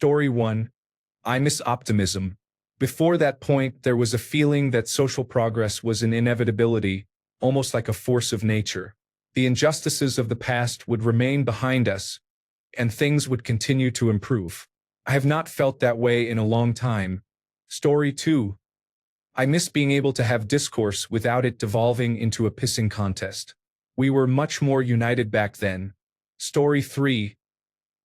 Story 1. I miss optimism. Before that point, there was a feeling that social progress was an inevitability, almost like a force of nature. The injustices of the past would remain behind us, and things would continue to improve. I have not felt that way in a long time. Story 2. I miss being able to have discourse without it devolving into a pissing contest. We were much more united back then. Story 3.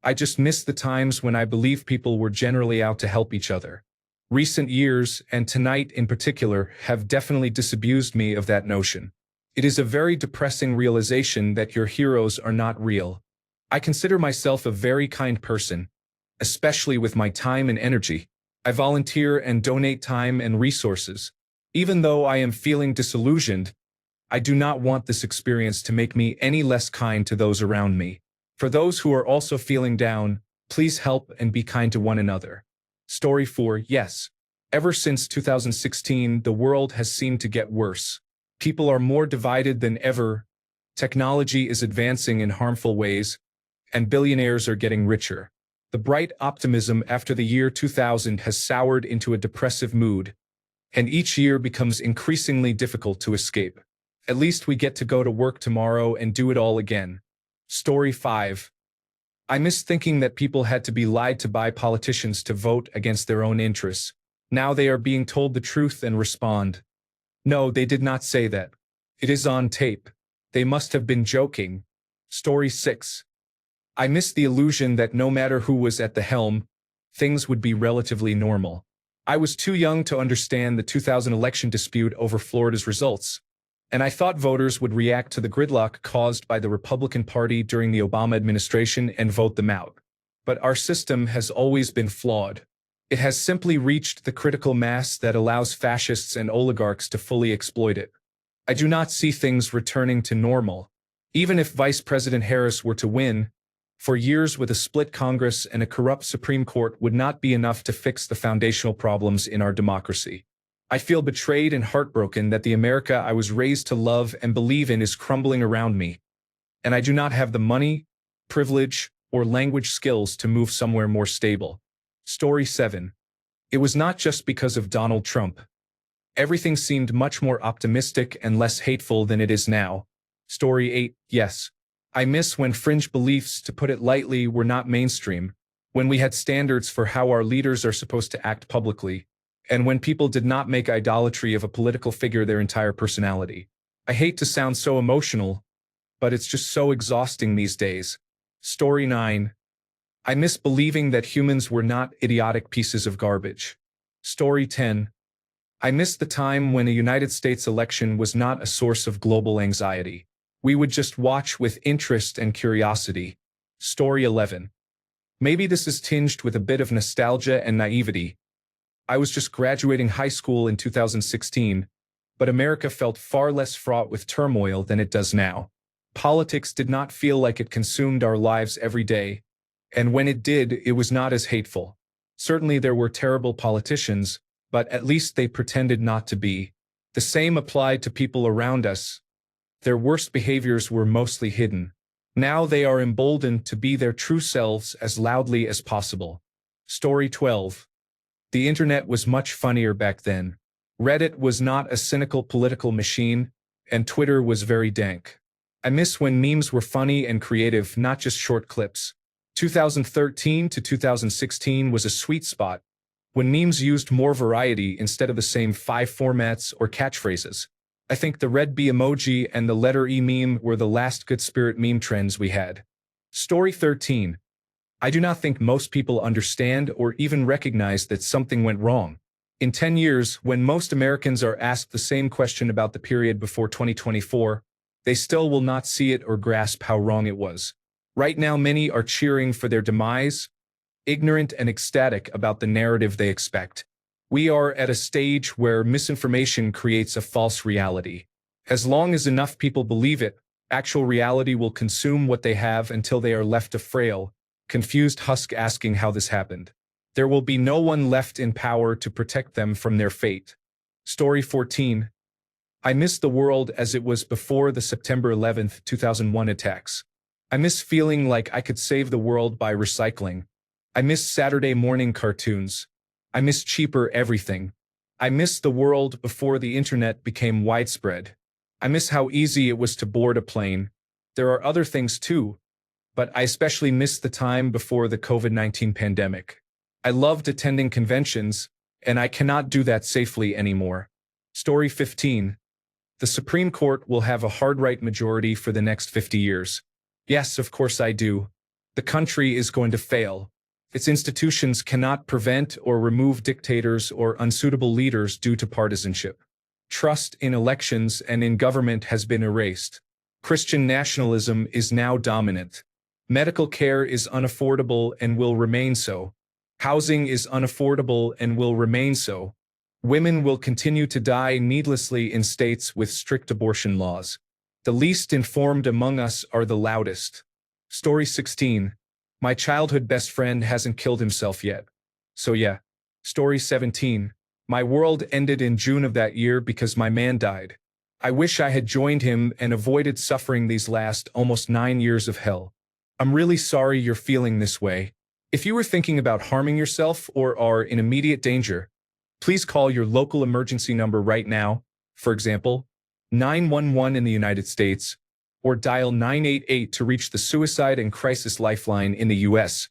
I just miss the times when I believe people were generally out to help each other. Recent years, and tonight in particular, have definitely disabused me of that notion. It is a very depressing realization that your heroes are not real. I consider myself a very kind person, especially with my time and energy. I volunteer and donate time and resources. Even though I am feeling disillusioned, I do not want this experience to make me any less kind to those around me. For those who are also feeling down, please help and be kind to one another. Story 4. Yes. Ever since 2016, the world has seemed to get worse. People are more divided than ever, technology is advancing in harmful ways, and billionaires are getting richer. The bright optimism after the year 2000 has soured into a depressive mood, and each year becomes increasingly difficult to escape. At least we get to go to work tomorrow and do it all again. Story 5. I miss thinking that people had to be lied to by politicians to vote against their own interests. Now they are being told the truth and respond. No, they did not say that. It is on tape. They must have been joking. Story 6. I miss the illusion that no matter who was at the helm, things would be relatively normal. I was too young to understand the 2000 election dispute over Florida's results, and I thought voters would react to the gridlock caused by the Republican Party during the Obama administration and vote them out. But our system has always been flawed. It has simply reached the critical mass that allows fascists and oligarchs to fully exploit it. I do not see things returning to normal. Even if Vice President Harris were to win, for years with a split Congress and a corrupt Supreme Court would not be enough to fix the foundational problems in our democracy. I feel betrayed and heartbroken that the America I was raised to love and believe in is crumbling around me, and I do not have the money, privilege, or language skills to move somewhere more stable. Story 7. It was not just because of Donald Trump. Everything seemed much more optimistic and less hateful than it is now. Story 8. Yes. I miss when fringe beliefs, to put it lightly, were not mainstream, when we had standards for how our leaders are supposed to act publicly, and when people did not make idolatry of a political figure their entire personality. I hate to sound so emotional, but it's just so exhausting these days. Story 9. I miss believing that humans were not idiotic pieces of garbage. Story 10. I miss the time when a United States election was not a source of global anxiety. We would just watch with interest and curiosity. Story 11. Maybe this is tinged with a bit of nostalgia and naivety. I was just graduating high school in 2016, but America felt far less fraught with turmoil than it does now. Politics did not feel like it consumed our lives every day, and when it did, it was not as hateful. Certainly there were terrible politicians, but at least they pretended not to be. The same applied to people around us. Their worst behaviors were mostly hidden. Now they are emboldened to be their true selves as loudly as possible. Story 12. The internet was much funnier back then. Reddit was not a cynical political machine, and Twitter was very dank. I miss when memes were funny and creative, not just short clips. 2013 to 2016 was a sweet spot, when memes used more variety instead of the same 5 formats or catchphrases. I think the red B emoji and the letter E meme were the last good spirit meme trends we had. Story 13. I do not think most people understand or even recognize that something went wrong. In 10 years, when most Americans are asked the same question about the period before 2024, they still will not see it or grasp how wrong it was. Right now, many are cheering for their demise, ignorant and ecstatic about the narrative they expect. We are at a stage where misinformation creates a false reality. As long as enough people believe it, actual reality will consume what they have until they are left a frail, confused husk asking how this happened. There will be no one left in power to protect them from their fate. Story 14. I miss the world as it was before the September 11th, 2001 attacks. I miss feeling like I could save the world by recycling. I miss Saturday morning cartoons. I miss cheaper everything. I miss the world before the internet became widespread. I miss how easy it was to board a plane. There are other things too, but I especially miss the time before the COVID-19 pandemic. I loved attending conventions, and I cannot do that safely anymore. Story 15. The Supreme Court will have a hard right majority for the next 50 years. Yes, of course I do. The country is going to fail. Its institutions cannot prevent or remove dictators or unsuitable leaders due to partisanship. Trust in elections and in government has been erased. Christian nationalism is now dominant. Medical care is unaffordable and will remain so. Housing is unaffordable and will remain so. Women will continue to die needlessly in states with strict abortion laws. The least informed among us are the loudest. Story 16. My childhood best friend hasn't killed himself yet. So yeah. Story 17. My world ended in June of that year because my man died. I wish I had joined him and avoided suffering these last almost 9 years of hell. I'm really sorry you're feeling this way. If you were thinking about harming yourself or are in immediate danger, please call your local emergency number right now, for example, 911 in the United States, or dial 988 to reach the Suicide and Crisis Lifeline in the US.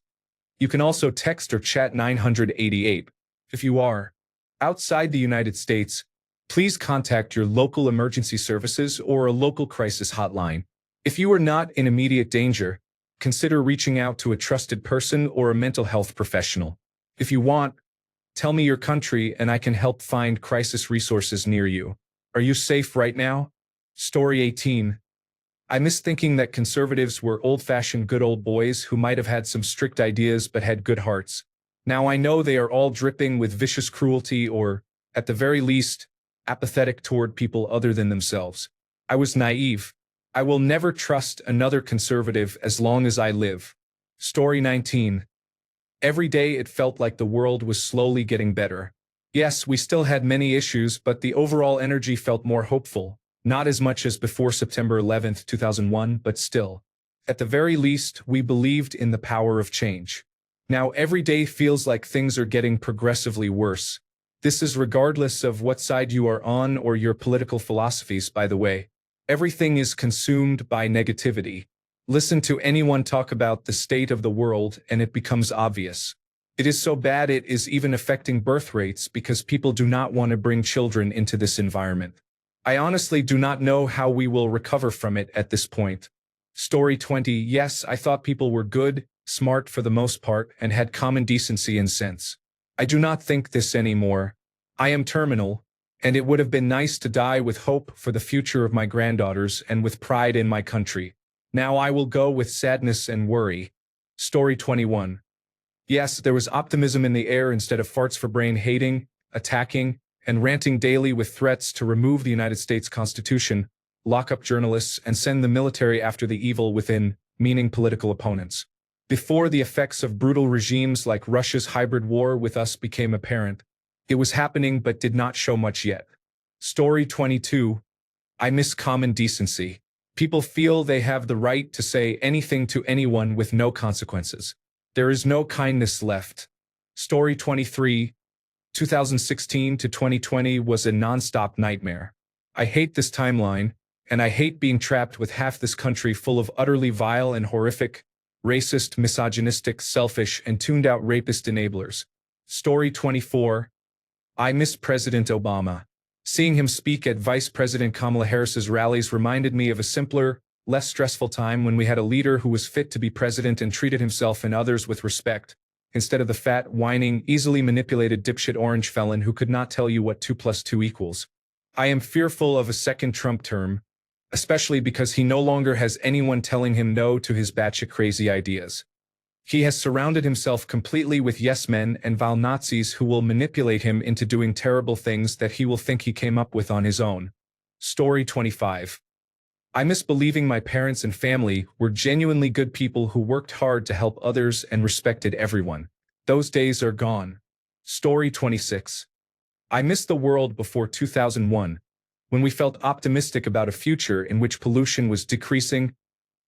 You can also text or chat 988. If you are outside the United States, please contact your local emergency services or a local crisis hotline. If you are not in immediate danger, consider reaching out to a trusted person or a mental health professional. If you want, tell me your country and I can help find crisis resources near you. Are you safe right now? Story 18. I miss thinking that conservatives were old-fashioned good old boys who might have had some strict ideas but had good hearts. Now I know they are all dripping with vicious cruelty or, at the very least, apathetic toward people other than themselves. I was naive. I will never trust another conservative as long as I live. Story 19. Every day it felt like the world was slowly getting better. Yes, we still had many issues, but the overall energy felt more hopeful. Not as much as before September 11, 2001, but still. At the very least, we believed in the power of change. Now every day feels like things are getting progressively worse. This is regardless of what side you are on or your political philosophies, by the way. Everything is consumed by negativity. Listen to anyone talk about the state of the world and it becomes obvious. It is so bad it is even affecting birth rates because people do not want to bring children into this environment. I honestly do not know how we will recover from it at this point. Story 20. Yes, I thought people were good, smart for the most part, and had common decency and sense. I do not think this anymore. I am terminal, and it would have been nice to die with hope for the future of my granddaughters and with pride in my country. Now I will go with sadness and worry. Story 21. Yes, there was optimism in the air instead of farts for brain hating, attacking, and ranting daily with threats to remove the United States Constitution, lock up journalists, and send the military after the evil within, meaning political opponents. Before the effects of brutal regimes like Russia's hybrid war with us became apparent, it was happening but did not show much yet. Story 22. I miss common decency. People feel they have the right to say anything to anyone with no consequences. There is no kindness left. Story 23. 2016 to 2020 was a non-stop nightmare. I hate this timeline, and I hate being trapped with half this country full of utterly vile and horrific, racist, misogynistic, selfish, and tuned-out rapist enablers. Story 24. I miss President Obama. Seeing him speak at Vice President Kamala Harris's rallies reminded me of a simpler, less stressful time when we had a leader who was fit to be president and treated himself and others with respect, instead of the fat, whining, easily manipulated dipshit orange felon who could not tell you what 2 + 2 equals. I am fearful of a second Trump term, especially because he no longer has anyone telling him no to his batshit crazy ideas. He has surrounded himself completely with yes-men and vile Nazis who will manipulate him into doing terrible things that he will think he came up with on his own. Story 25. I miss believing my parents and family were genuinely good people who worked hard to help others and respected everyone. Those days are gone. Story 26. I miss the world before 2001, when we felt optimistic about a future in which pollution was decreasing,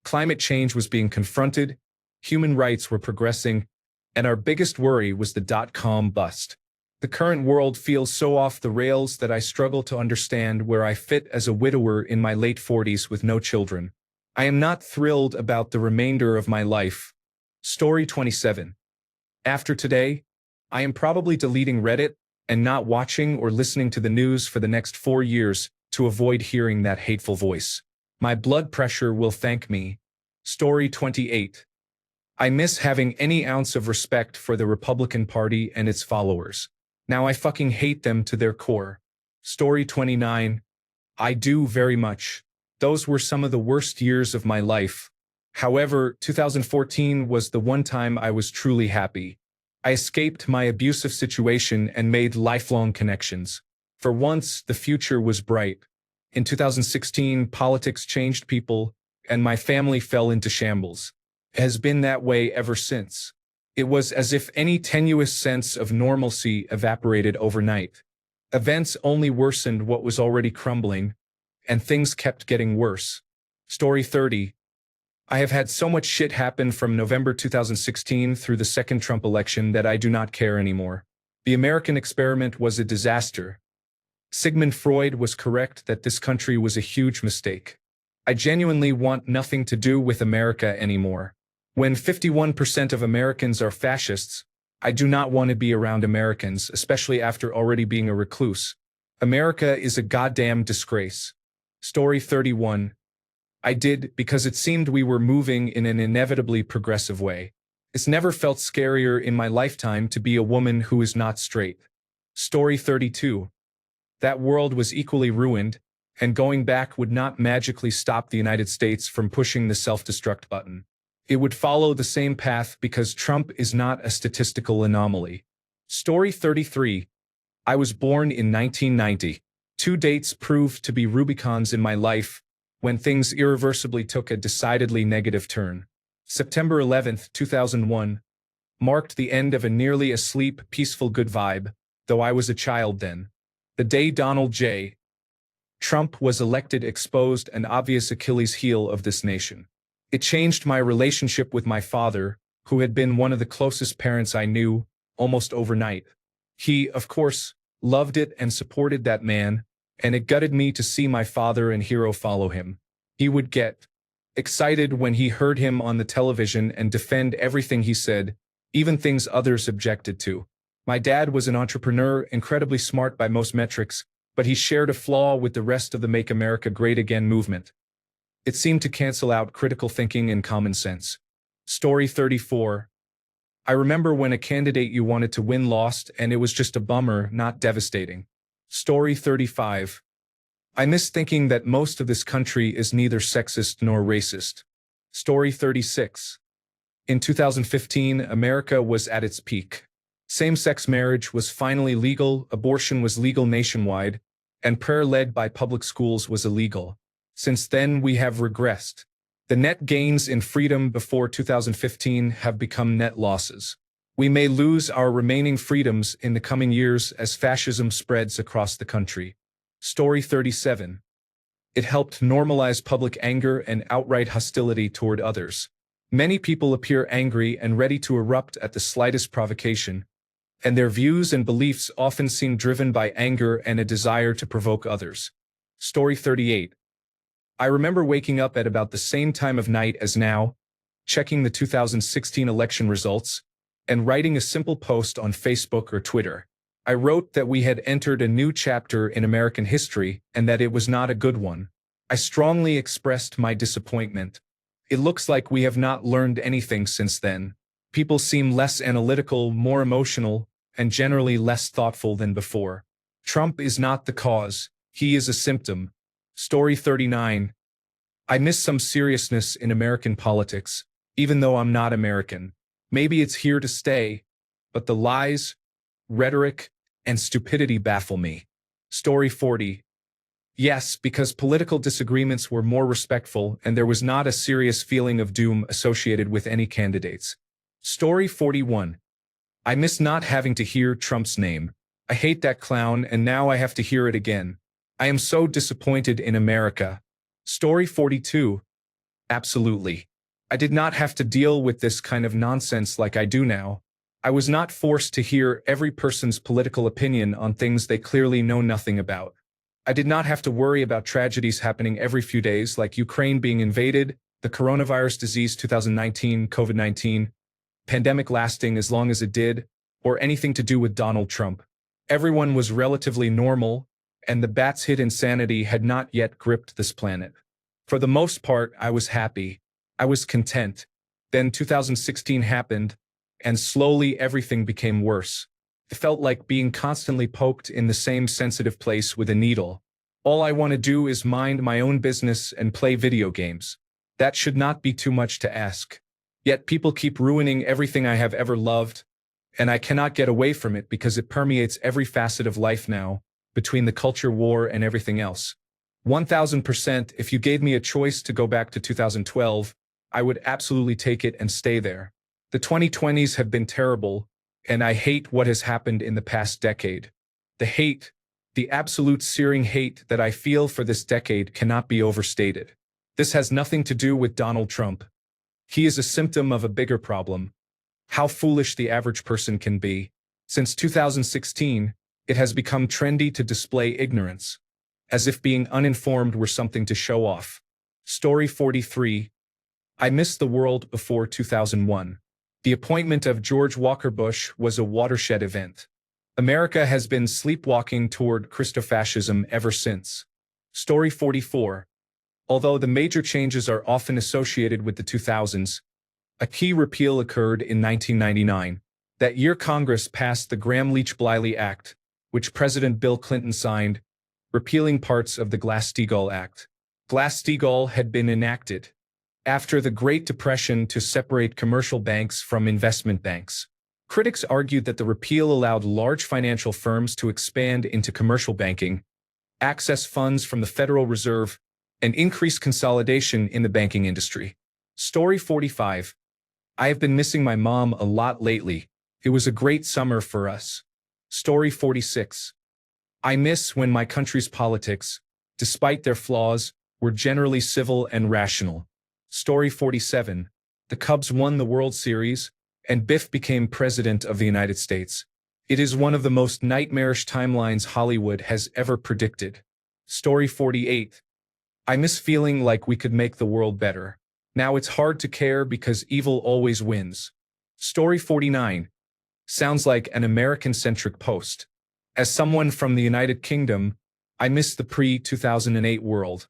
climate change was being confronted, human rights were progressing, And our biggest worry was the dot-com bust. The current world feels so off the rails that I struggle to understand where I fit as a widower in my late 40s with no children. I am not thrilled about the remainder of my life. Story 27. After today, I am probably deleting Reddit and not watching or listening to the news for the next 4 years to avoid hearing that hateful voice. My blood pressure will thank me. Story 28. I miss having any ounce of respect for the Republican Party and its followers. Now I fucking hate them to their core. Story 29. I do very much. Those were some of the worst years of my life. However, 2014 was the one time I was truly happy. I escaped my abusive situation and made lifelong connections. For once, the future was bright. In 2016, politics changed people, and my family fell into shambles. It has been that way ever since. It was as if any tenuous sense of normalcy evaporated overnight. Events only worsened what was already crumbling, and things kept getting worse. Story 30. I have had so much shit happen from November 2016 through the second Trump election that I do not care anymore. The American experiment was a disaster. Sigmund Freud was correct that this country was a huge mistake. I genuinely want nothing to do with America anymore. When 51% of Americans are fascists, I do not want to be around Americans, especially after already being a recluse. America is a goddamn disgrace. Story 31. I did because it seemed we were moving in an inevitably progressive way. It's never felt scarier in my lifetime to be a woman who is not straight. Story 32. That world was equally ruined, and going back would not magically stop the United States from pushing the self-destruct button. It would follow the same path because Trump is not a statistical anomaly. Story 33. I was born in 1990. 2 dates proved to be Rubicons in my life when things irreversibly took a decidedly negative turn. September 11, 2001, marked the end of a nearly asleep, peaceful good vibe, though I was a child then. The day Donald J. Trump was elected exposed an obvious Achilles heel of this nation. It changed my relationship with my father, who had been one of the closest parents I knew, almost overnight. He, of course, loved it and supported that man, and it gutted me to see my father and hero follow him. He would get excited when he heard him on the television and defend everything he said, even things others objected to. My dad was an entrepreneur, incredibly smart by most metrics, but he shared a flaw with the rest of the Make America Great Again movement. It seemed to cancel out critical thinking and common sense. Story 34. I remember when a candidate you wanted to win lost and it was just a bummer, not devastating. Story 35. I miss thinking that most of this country is neither sexist nor racist. Story 36. In 2015, America was at its peak. Same-sex marriage was finally legal, abortion was legal nationwide, and prayer led by public schools was illegal. Since then, we have regressed. The net gains in freedom before 2015 have become net losses. We may lose our remaining freedoms in the coming years as fascism spreads across the country. Story 37. It helped normalize public anger and outright hostility toward others. Many people appear angry and ready to erupt at the slightest provocation, and their views and beliefs often seem driven by anger and a desire to provoke others. Story 38. I remember waking up at about the same time of night as now, checking the 2016 election results, and writing a simple post on Facebook or Twitter. I wrote that we had entered a new chapter in American history and that it was not a good one. I strongly expressed my disappointment. It looks like we have not learned anything since then. People seem less analytical, more emotional, and generally less thoughtful than before. Trump is not the cause, he is a symptom. Story 39. I miss some seriousness in American politics, even though I'm not American. Maybe it's here to stay, but the lies, rhetoric, and stupidity baffle me. Story 40. Yes, because political disagreements were more respectful and there was not a serious feeling of doom associated with any candidates. Story 41. I miss not having to hear Trump's name. I hate that clown and now I have to hear it again. I am so disappointed in America. Story 42. Absolutely. I did not have to deal with this kind of nonsense like I do now. I was not forced to hear every person's political opinion on things they clearly know nothing about. I did not have to worry about tragedies happening every few days like Ukraine being invaded, the coronavirus disease 2019, COVID-19, pandemic lasting as long as it did, or anything to do with Donald Trump. Everyone was relatively normal, and the bat's hit insanity had not yet gripped this planet. For the most part, I was happy. I was content. Then 2016 happened, and slowly everything became worse. It felt like being constantly poked in the same sensitive place with a needle. All I want to do is mind my own business and play video games. That should not be too much to ask. Yet people keep ruining everything I have ever loved, and I cannot get away from it because it permeates every facet of life now, between the culture war and everything else. 1000%, if you gave me a choice to go back to 2012, I would absolutely take it and stay there. The 2020s have been terrible, and I hate what has happened in the past decade. The hate, the absolute searing hate that I feel for this decade cannot be overstated. This has nothing to do with Donald Trump. He is a symptom of a bigger problem. How foolish the average person can be. Since 2016, it has become trendy to display ignorance, as if being uninformed were something to show off. Story 43. I missed the world before 2001. The appointment of George Walker Bush was a watershed event. America has been sleepwalking toward Christofascism ever since. Story 44. Although the major changes are often associated with the 2000s, a key repeal occurred in 1999. That year Congress passed the Gramm-Leach-Bliley Act, which President Bill Clinton signed, repealing parts of the Glass-Steagall Act. Glass-Steagall had been enacted after the Great Depression to separate commercial banks from investment banks. Critics argued that the repeal allowed large financial firms to expand into commercial banking, access funds from the Federal Reserve, and increase consolidation in the banking industry. Story 45. I have been missing my mom a lot lately. It was a great summer for us. Story 46. I miss when my country's politics, despite their flaws, were generally civil and rational. Story 47. The Cubs won the World Series, and Biff became President of the United States. It is one of the most nightmarish timelines Hollywood has ever predicted. Story 48. I miss feeling like we could make the world better. Now it's hard to care because evil always wins. Story 49. Sounds like an American-centric post. As someone from the United Kingdom, I miss the pre-2008 world.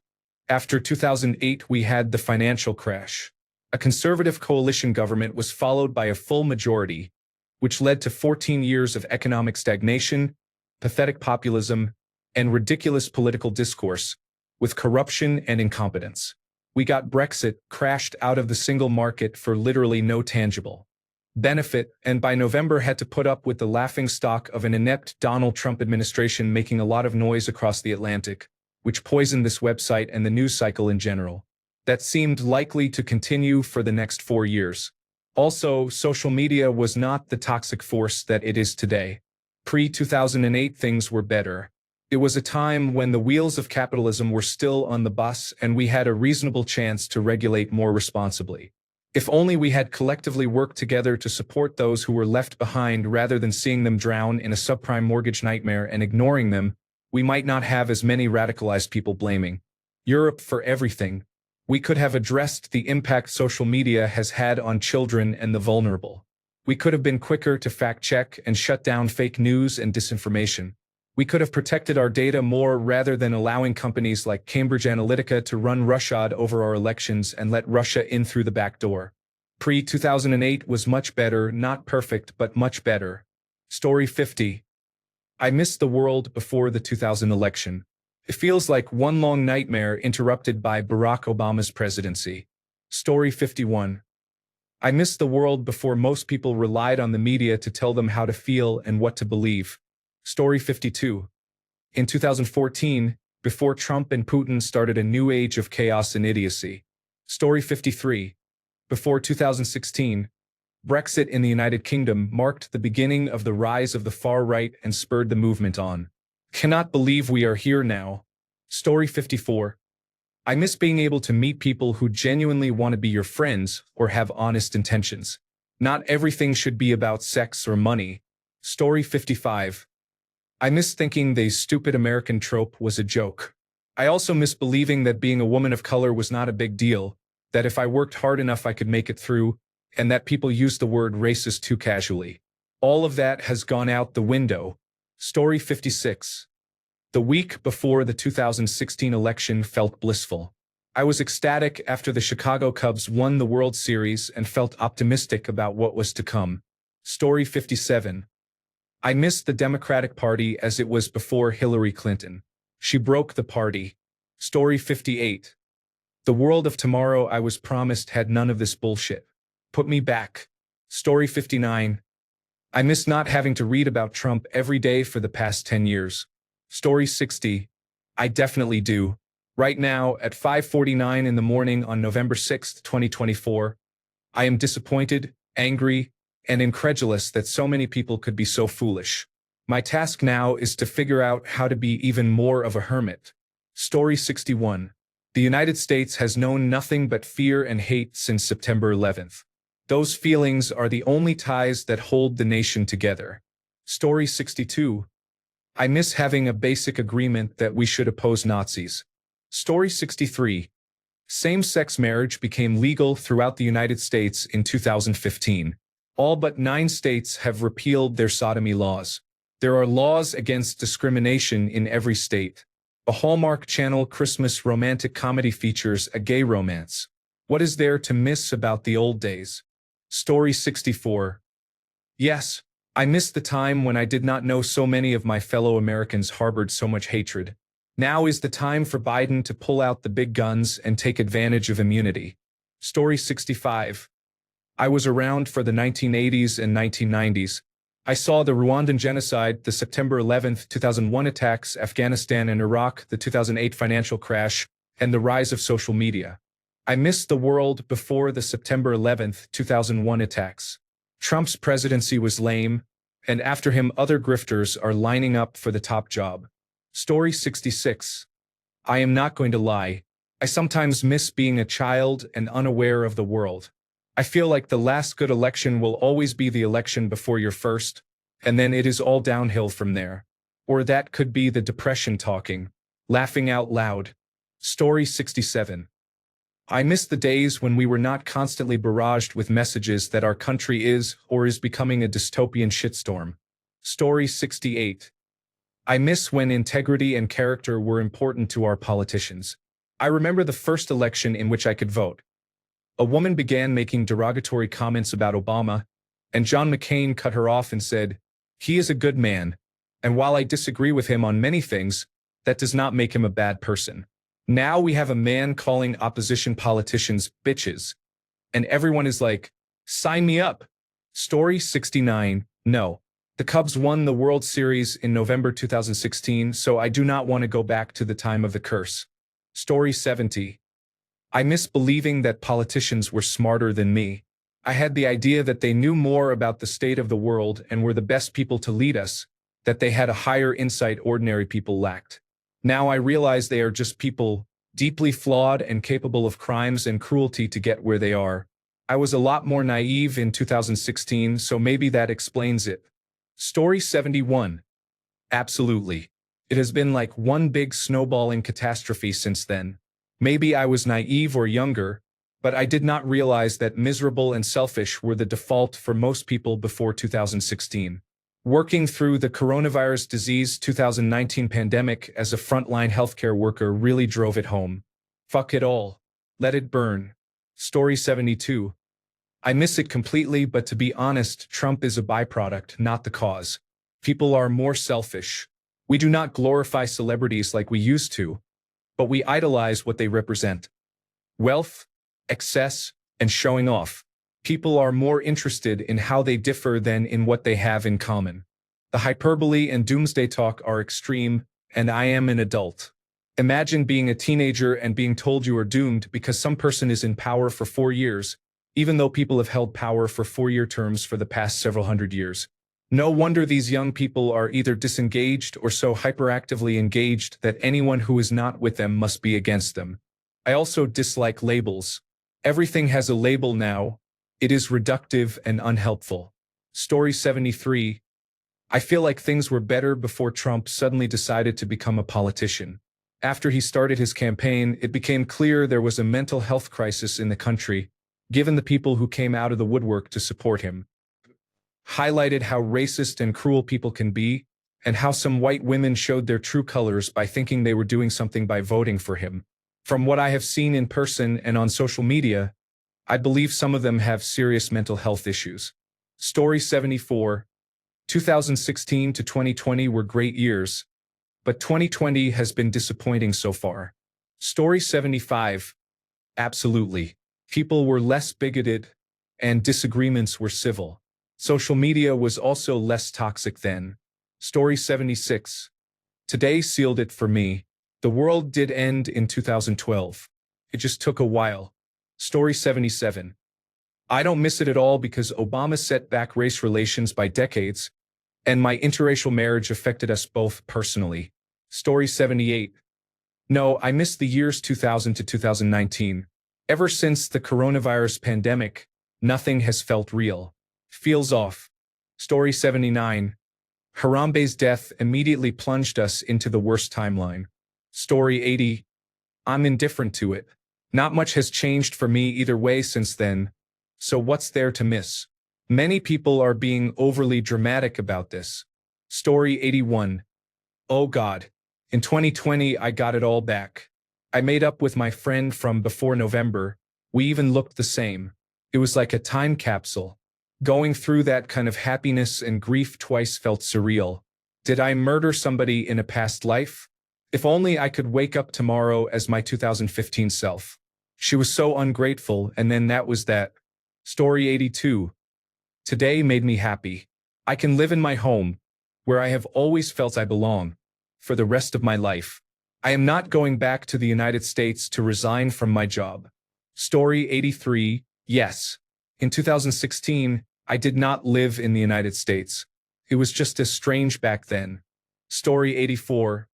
After 2008, we had the financial crash. A conservative coalition government was followed by a full majority, which led to 14 years of economic stagnation, pathetic populism, and ridiculous political discourse, with corruption and incompetence. We got Brexit crashed out of the single market for literally no tangible benefit, and by November had to put up with the laughingstock of an inept Donald Trump administration making a lot of noise across the Atlantic, which poisoned this website and the news cycle in general. That seemed likely to continue for the next 4 years. Also, social media was not the toxic force that it is today. Pre-2008 things were better. It was a time when the wheels of capitalism were still on the bus and we had a reasonable chance to regulate more responsibly. If only we had collectively worked together to support those who were left behind rather than seeing them drown in a subprime mortgage nightmare and ignoring them, we might not have as many radicalized people blaming Europe for everything. We could have addressed the impact social media has had on children and the vulnerable. We could have been quicker to fact-check and shut down fake news and disinformation. We could have protected our data more rather than allowing companies like Cambridge Analytica to run roughshod over our elections and let Russia in through the back door. Pre-2008 was much better, not perfect, but much better. Story 50. I missed the world before the 2000 election. It feels like one long nightmare interrupted by Barack Obama's presidency. Story 51. I missed the world before most people relied on the media to tell them how to feel and what to believe. Story 52. In 2014, before Trump and Putin started a new age of chaos and idiocy. Story 53. Before 2016, Brexit in the United Kingdom marked the beginning of the rise of the far right and spurred the movement on. Cannot believe we are here now. Story 54. I miss being able to meet people who genuinely want to be your friends or have honest intentions. Not everything should be about sex or money. Story 55. I miss thinking the stupid American trope was a joke. I also miss believing that being a woman of color was not a big deal, that if I worked hard enough I could make it through, and that people used the word racist too casually. All of that has gone out the window. Story 56. The week before the 2016 election felt blissful. I was ecstatic after the Chicago Cubs won the World Series and felt optimistic about what was to come. Story 57. I missed the Democratic Party as it was before Hillary Clinton. She broke the party. Story 58. The world of tomorrow I was promised had none of this bullshit. Put me back. Story 59. I miss not having to read about Trump every day for the past 10 years. Story 60. I definitely do. Right now, at 5:49 in the morning on November 6, 2024, I am disappointed, angry, and incredulous that so many people could be so foolish. My task now is to figure out how to be even more of a hermit. Story 61. The United States has known nothing but fear and hate since September 11th. Those feelings are the only ties that hold the nation together. Story 62. I miss having a basic agreement that we should oppose Nazis. Story 63. Same-sex marriage became legal throughout the United States in 2015. All but 9 states have repealed their sodomy laws. There are laws against discrimination in every state. A Hallmark Channel Christmas romantic comedy features a gay romance. What is there to miss about the old days? Story 64. Yes, I miss the time when I did not know so many of my fellow Americans harbored so much hatred. Now is the time for Biden to pull out the big guns and take advantage of immunity. Story 65. I was around for the 1980s and 1990s. I saw the Rwandan genocide, the September 11, 2001 attacks, Afghanistan and Iraq, the 2008 financial crash, and the rise of social media. I missed the world before the September 11, 2001 attacks. Trump's presidency was lame, and after him other grifters are lining up for the top job. Story 66. I am not going to lie. I sometimes miss being a child and unaware of the world. I feel like the last good election will always be the election before your first, and then it is all downhill from there. Or that could be the depression talking, laughing out loud. Story 67. I miss the days when we were not constantly barraged with messages that our country is or is becoming a dystopian shitstorm. Story 68. I miss when integrity and character were important to our politicians. I remember the first election in which I could vote. A woman began making derogatory comments about Obama, and John McCain cut her off and said, "He is a good man, and while I disagree with him on many things, that does not make him a bad person." Now we have a man calling opposition politicians bitches, and everyone is like, sign me up. Story 69. No. The Cubs won the World Series in November 2016, so I do not want to go back to the time of the curse. Story 70. I miss believing that politicians were smarter than me. I had the idea that they knew more about the state of the world and were the best people to lead us, that they had a higher insight ordinary people lacked. Now I realize they are just people, deeply flawed and capable of crimes and cruelty to get where they are. I was a lot more naive in 2016, so maybe that explains it. Story 71. Absolutely. It has been like one big snowballing catastrophe since then. Maybe I was naive or younger, but I did not realize that miserable and selfish were the default for most people before 2016. Working through the coronavirus disease 2019 pandemic as a frontline healthcare worker really drove it home. Fuck it all. Let it burn. Story 72. I miss it completely, but to be honest, Trump is a byproduct, not the cause. People are more selfish. We do not glorify celebrities like we used to, but we idolize what they represent. Wealth, excess, and showing off. People are more interested in how they differ than in what they have in common. The hyperbole and doomsday talk are extreme, and I am an adult. Imagine being a teenager and being told you are doomed because some person is in power for 4 years, even though people have held power for 4-year terms for the past several hundred years. No wonder these young people are either disengaged or so hyperactively engaged that anyone who is not with them must be against them. I also dislike labels. Everything has a label now. It is reductive and unhelpful. Story 73. I feel like things were better before Trump suddenly decided to become a politician. After he started his campaign, it became clear there was a mental health crisis in the country, given the people who came out of the woodwork to support him. Highlighted how racist and cruel people can be, and how some white women showed their true colors by thinking they were doing something by voting for him. From what I have seen in person and on social media, I believe some of them have serious mental health issues. Story 74. 2016 to 2020 were great years, but 2020 has been disappointing so far. Story 75. Absolutely. People were less bigoted, and disagreements were civil. Social media was also less toxic then. Story 76. Today sealed it for me. The world did end in 2012. It just took a while. Story 77. I don't miss it at all because Obama set back race relations by decades, and my interracial marriage affected us both personally. Story 78. No, I miss the years 2000 to 2019. Ever since the coronavirus pandemic, nothing has felt real. Feels off. Story 79. Harambe's death immediately plunged us into the worst timeline. Story 80. I'm indifferent to it. Not much has changed for me either way since then, so what's there to miss? Many people are being overly dramatic about this. Story 81. Oh God. In 2020, I got it all back. I made up with my friend from before November. We even looked the same. It was like a time capsule. Going through that kind of happiness and grief twice felt surreal. Did I murder somebody in a past life? If only I could wake up tomorrow as my 2015 self. She was so ungrateful, and then that was that. Story 82. Today made me happy. I can live in my home, where I have always felt I belong, for the rest of my life. I am not going back to the United States to resign from my job. Story 83. Yes. In 2016, I did not live in the United States. It was just as strange back then. Story 84.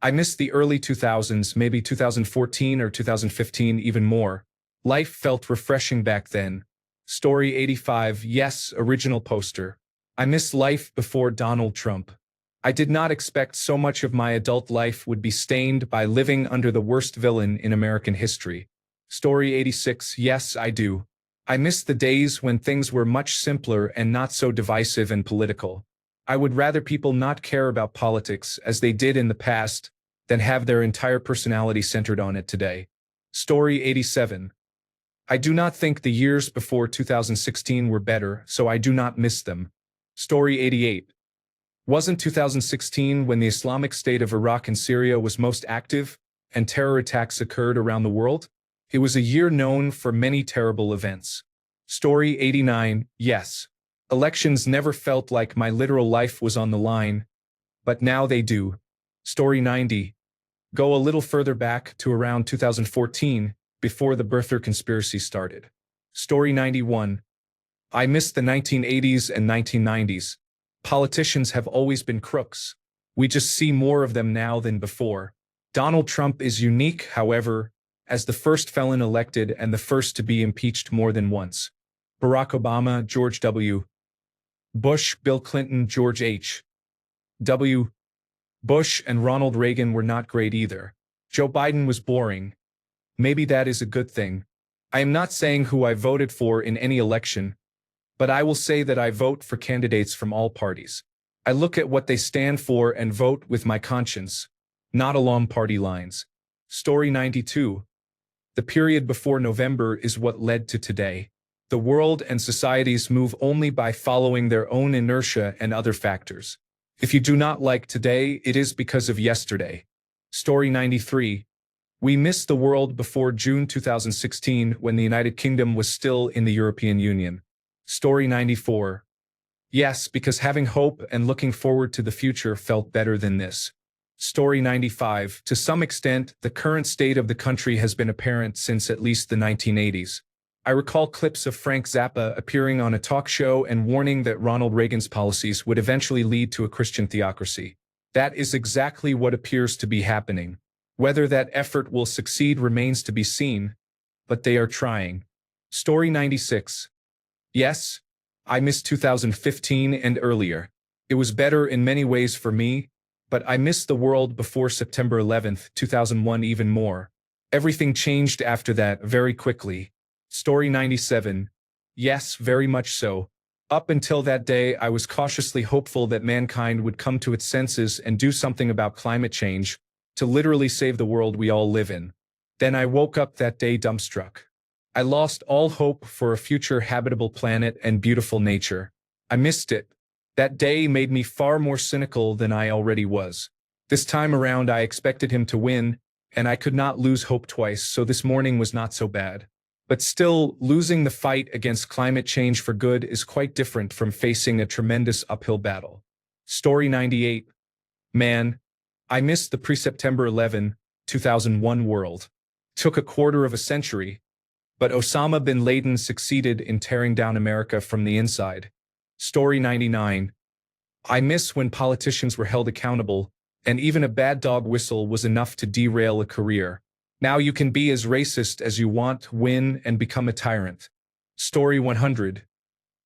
I miss the early 2000s, maybe 2014 or 2015 even more. Life felt refreshing back then. Story 85. Yes, original poster. I miss life before Donald Trump. I did not expect so much of my adult life would be stained by living under the worst villain in American history. Story 86. Yes, I do. I miss the days when things were much simpler and not so divisive and political. I would rather people not care about politics as they did in the past than have their entire personality centered on it today. Story 87. I do not think the years before 2016 were better, so I do not miss them. Story 88. Wasn't 2016 when the Islamic State of Iraq and Syria was most active and terror attacks occurred around the world? It was a year known for many terrible events. Story 89. Yes. Elections never felt like my literal life was on the line, but now they do. Story 90. Go a little further back to around 2014, before the birther conspiracy started. Story 91. I miss the 1980s and 1990s. Politicians have always been crooks. We just see more of them now than before. Donald Trump is unique, however, as the first felon elected and the first to be impeached more than once. Barack Obama, George W. Bush, Bill Clinton, George H. W. Bush, and Ronald Reagan were not great either. Joe Biden was boring. Maybe that is a good thing. I am not saying who I voted for in any election, but I will say that I vote for candidates from all parties. I look at what they stand for and vote with my conscience, not along party lines. Story 92. The period before November is what led to today. The world and societies move only by following their own inertia and other factors. If you do not like today, it is because of yesterday. Story 93. We miss the world before June 2016 when the United Kingdom was still in the European Union. Story 94. Yes, because having hope and looking forward to the future felt better than this. Story 95. To some extent, the current state of the country has been apparent since at least the 1980s. I recall clips of Frank Zappa appearing on a talk show and warning that Ronald Reagan's policies would eventually lead to a Christian theocracy. That is exactly what appears to be happening. Whether that effort will succeed remains to be seen, but they are trying. Story 96. Yes, I miss 2015 and earlier. It was better in many ways for me, but I miss the world before September 11th, 2001 even more. Everything changed after that very quickly. Story 97. Yes, very much so. Up until that day, I was cautiously hopeful that mankind would come to its senses and do something about climate change, to literally save the world we all live in. Then I woke up that day dumbstruck. I lost all hope for a future habitable planet and beautiful nature. I missed it. That day made me far more cynical than I already was. This time around I expected him to win, and I could not lose hope twice, so this morning was not so bad. But still, losing the fight against climate change for good is quite different from facing a tremendous uphill battle. Story 98. Man, I missed the pre-September 11, 2001 world. Took a quarter of a century, but Osama bin Laden succeeded in tearing down America from the inside. Story 99. I miss when politicians were held accountable, and even a bad dog whistle was enough to derail a career. Now you can be as racist as you want, win, and become a tyrant. Story 100.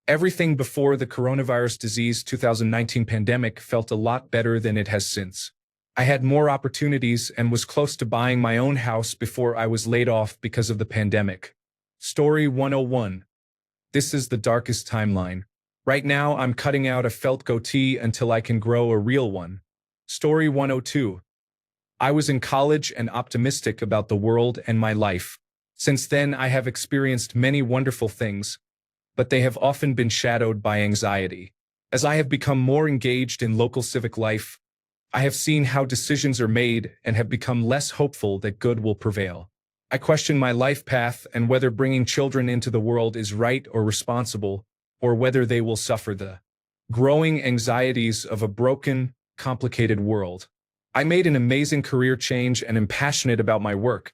Everything before the coronavirus disease 2019 pandemic felt a lot better than it has since. I had more opportunities and was close to buying my own house before I was laid off because of the pandemic. Story 101. This is the darkest timeline. Right now, I'm cutting out a felt goatee until I can grow a real one. Story 102. I was in college and optimistic about the world and my life. Since then, I have experienced many wonderful things, but they have often been shadowed by anxiety. As I have become more engaged in local civic life, I have seen how decisions are made and have become less hopeful that good will prevail. I question my life path and whether bringing children into the world is right or responsible, or whether they will suffer the growing anxieties of a broken, complicated world. I made an amazing career change and am passionate about my work,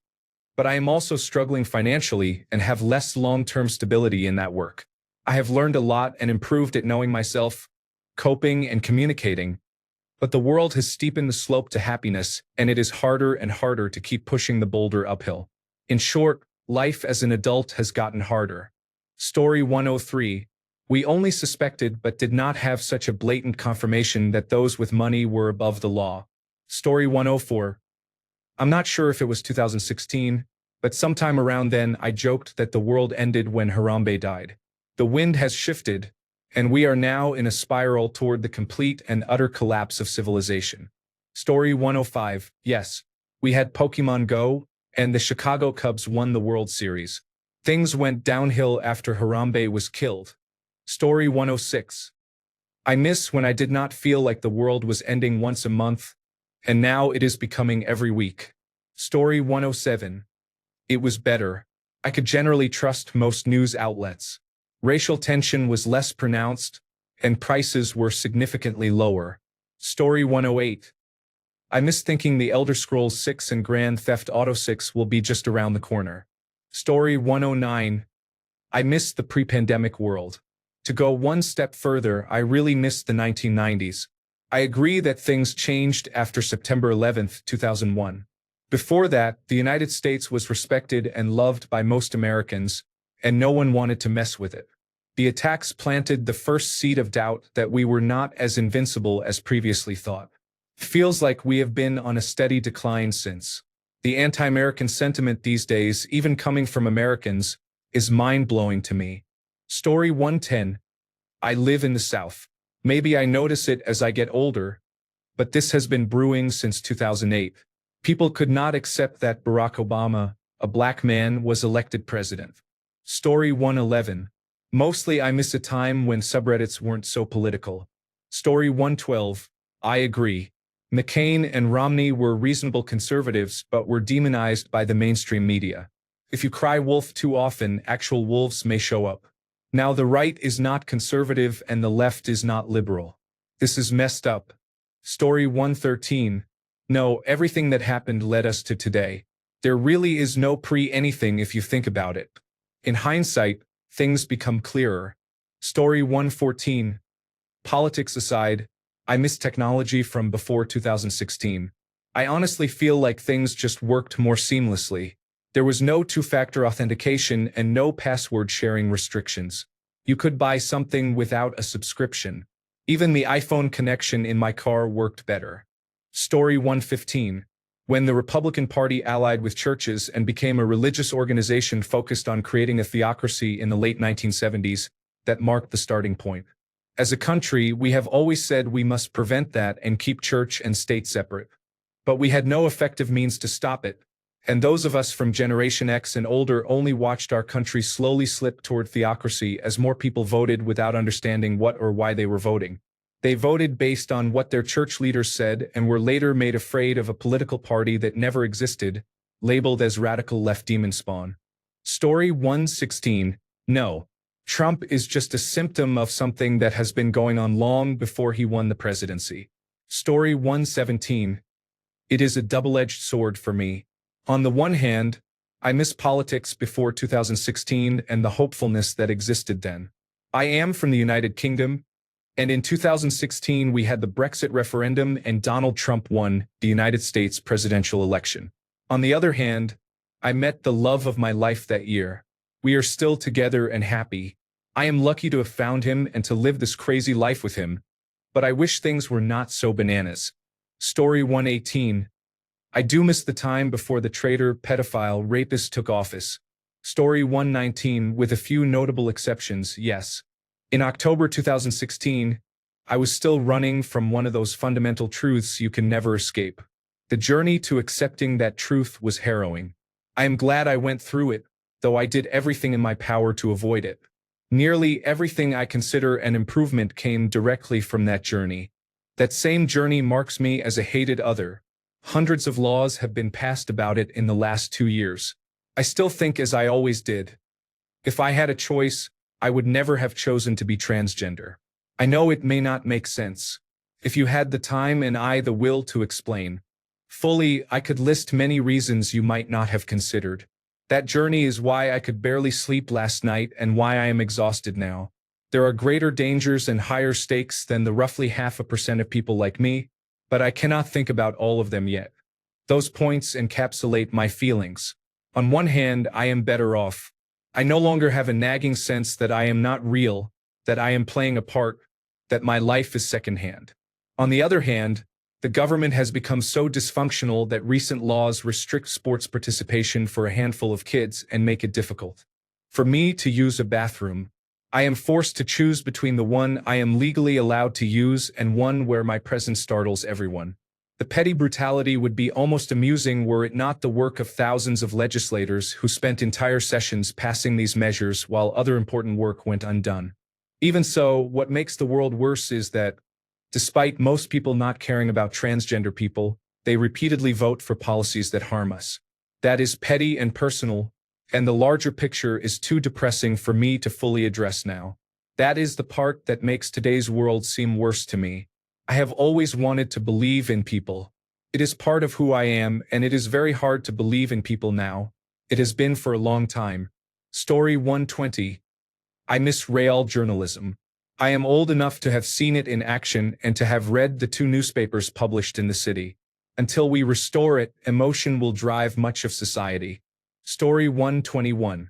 but I am also struggling financially and have less long-term stability in that work. I have learned a lot and improved at knowing myself, coping, and communicating, but the world has steepened the slope to happiness, and it is harder and harder to keep pushing the boulder uphill. In short, life as an adult has gotten harder. Story 103. We only suspected but did not have such a blatant confirmation that those with money were above the law. Story 104. I'm not sure if it was 2016, but sometime around then I joked that the world ended when Harambe died. The wind has shifted, and we are now in a spiral toward the complete and utter collapse of civilization. Story 105. Yes, we had Pokemon Go, and the Chicago Cubs won the World Series. Things went downhill after Harambe was killed. Story 106. I miss when I did not feel like the world was ending once a month, and now it is becoming every week. Story 107. It was better. I could generally trust most news outlets. Racial tension was less pronounced, and prices were significantly lower. Story 108. I miss thinking the Elder Scrolls 6 and Grand Theft Auto 6 will be just around the corner. Story 109. I miss the pre-pandemic world. To go one step further, I really miss the 1990s. I agree that things changed after September 11th, 2001. Before that, the United States was respected and loved by most Americans, and no one wanted to mess with it. The attacks planted the first seed of doubt that we were not as invincible as previously thought. Feels like we have been on a steady decline since. The anti-American sentiment these days, even coming from Americans, is mind-blowing to me. Story 110. I live in the South. Maybe I notice it as I get older, but this has been brewing since 2008. People could not accept that Barack Obama, a black man, was elected president. Story 111. Mostly I miss a time when subreddits weren't so political. Story 112. I agree. McCain and Romney were reasonable conservatives but were demonized by the mainstream media. If you cry wolf too often, actual wolves may show up. Now the right is not conservative and the left is not liberal. This is messed up. Story 113. No, everything that happened led us to today. There really is no pre-anything if you think about it. In hindsight, things become clearer. Story 114. Politics aside, I miss technology from before 2016. I honestly feel like things just worked more seamlessly. There was no two-factor authentication and no password sharing restrictions. You could buy something without a subscription. Even the iPhone connection in my car worked better. Story 115. When the Republican Party allied with churches and became a religious organization focused on creating a theocracy in the late 1970s, that marked the starting point. As a country, we have always said we must prevent that and keep church and state separate. But we had no effective means to stop it, and those of us from Generation X and older only watched our country slowly slip toward theocracy as more people voted without understanding what or why they were voting. They voted based on what their church leaders said and were later made afraid of a political party that never existed, labeled as radical left demon spawn. Story 116. No. Trump is just a symptom of something that has been going on long before he won the presidency. Story 117. It is a double-edged sword for me. On the one hand, I miss politics before 2016 and the hopefulness that existed then. I am from the United Kingdom, and in 2016 we had the Brexit referendum and Donald Trump won the United States presidential election. On the other hand, I met the love of my life that year. We are still together and happy. I am lucky to have found him and to live this crazy life with him, but I wish things were not so bananas. Story 118. I do miss the time before the traitor, pedophile, rapist took office. Story 119, with a few notable exceptions, yes. In October 2016, I was still running from one of those fundamental truths you can never escape. The journey to accepting that truth was harrowing. I am glad I went through it, though I did everything in my power to avoid it. Nearly everything I consider an improvement came directly from that journey. That same journey marks me as a hated other. Hundreds of laws have been passed about it in the last 2 years. I still think as I always did. If I had a choice, I would never have chosen to be transgender. I know it may not make sense. If you had the time and I the will to explain fully, I could list many reasons you might not have considered. That journey is why I could barely sleep last night and why I am exhausted now. There are greater dangers and higher stakes than the roughly 0.5% of people like me, but I cannot think about all of them yet. Those points encapsulate my feelings. On one hand, I am better off. I no longer have a nagging sense that I am not real, that I am playing a part, that my life is secondhand. On the other hand, the government has become so dysfunctional that recent laws restrict sports participation for a handful of kids and make it difficult for me to use a bathroom. I am forced to choose between the one I am legally allowed to use and one where my presence startles everyone. The petty brutality would be almost amusing were it not the work of thousands of legislators who spent entire sessions passing these measures while other important work went undone. Even so, what makes the world worse is that, despite most people not caring about transgender people, they repeatedly vote for policies that harm us. That is petty and personal, and the larger picture is too depressing for me to fully address now. That is the part that makes today's world seem worse to me. I have always wanted to believe in people. It is part of who I am, and it is very hard to believe in people now. It has been for a long time. Story 120. I miss real journalism. I am old enough to have seen it in action and to have read the 2 newspapers published in the city. Until we restore it, emotion will drive much of society. Story 121.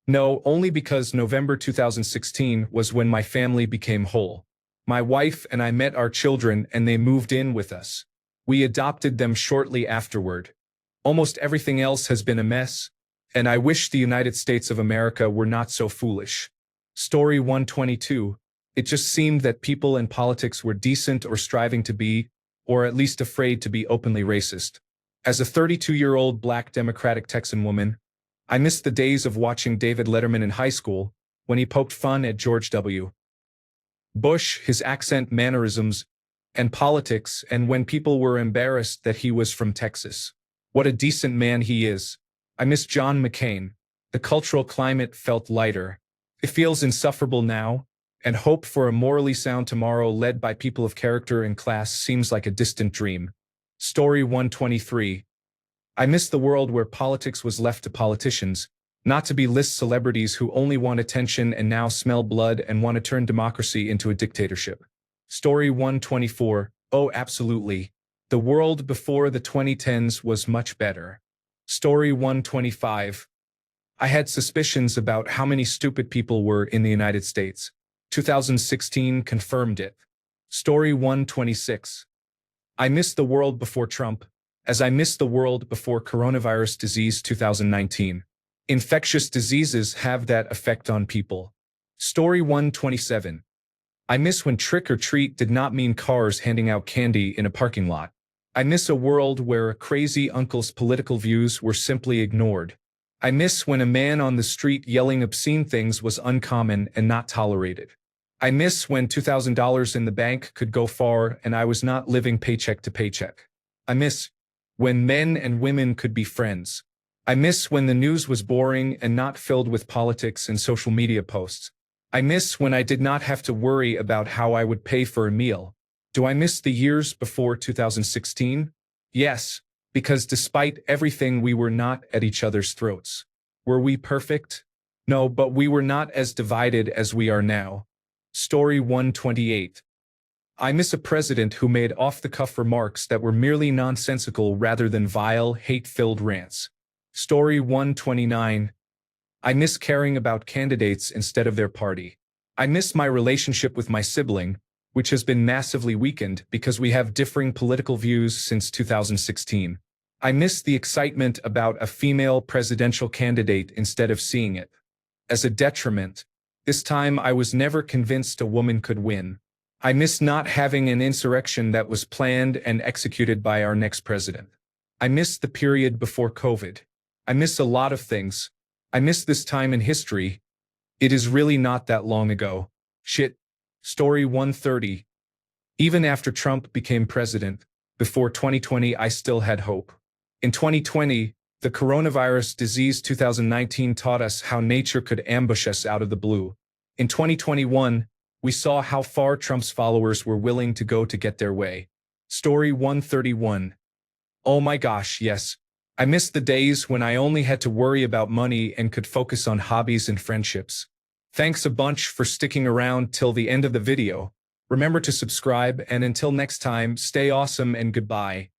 No, only because November 2016 was when my family became whole. My wife and I met our children and they moved in with us. We adopted them shortly afterward. Almost everything else has been a mess, and I wish the United States of America were not so foolish. Story 122. It just seemed that people in politics were decent or striving to be, or at least afraid to be openly racist. As a 32-year-old Black Democratic Texan woman, I missed the days of watching David Letterman in high school when he poked fun at George W. Bush, his accent, mannerisms, and politics, and when people were embarrassed that he was from Texas. What a decent man he is. I miss John McCain. The cultural climate felt lighter. It feels insufferable now, and hope for a morally sound tomorrow led by people of character and class seems like a distant dream. Story 123. I miss the world where politics was left to politicians, not to be list celebrities who only want attention and now smell blood and want to turn democracy into a dictatorship. Story 124. Oh, absolutely. The world before the 2010s was much better. Story 125. I had suspicions about how many stupid people were in the United States. 2016 confirmed it. Story 126. I miss the world before Trump, as I miss the world before coronavirus disease 2019. Infectious diseases have that effect on people. Story 127. I miss when trick or treat did not mean cars handing out candy in a parking lot. I miss a world where a crazy uncle's political views were simply ignored. I miss when a man on the street yelling obscene things was uncommon and not tolerated. I miss when $2,000 in the bank could go far and I was not living paycheck to paycheck. I miss when men and women could be friends. I miss when the news was boring and not filled with politics and social media posts. I miss when I did not have to worry about how I would pay for a meal. Do I miss the years before 2016? Yes, because despite everything we were not at each other's throats. Were we perfect? No, but we were not as divided as we are now. Story 128. I miss a president who made off-the-cuff remarks that were merely nonsensical rather than vile, hate-filled rants. Story 129. I miss caring about candidates instead of their party. I miss my relationship with my sibling, which has been massively weakened because we have differing political views since 2016. I miss the excitement about a female presidential candidate instead of seeing it as a detriment. This time I was never convinced a woman could win. I miss not having an insurrection that was planned and executed by our next president. I miss the period before COVID. I miss a lot of things. I miss this time in history. It is really not that long ago. Shit. Story 130. Even after Trump became president, before 2020 I still had hope. In 2020, the coronavirus disease 2019 taught us how nature could ambush us out of the blue. In 2021, we saw how far Trump's followers were willing to go to get their way. Story 131. Oh my gosh, yes. I miss the days when I only had to worry about money and could focus on hobbies and friendships. Thanks a bunch for sticking around till the end of the video. Remember to subscribe, and until next time, stay awesome and goodbye.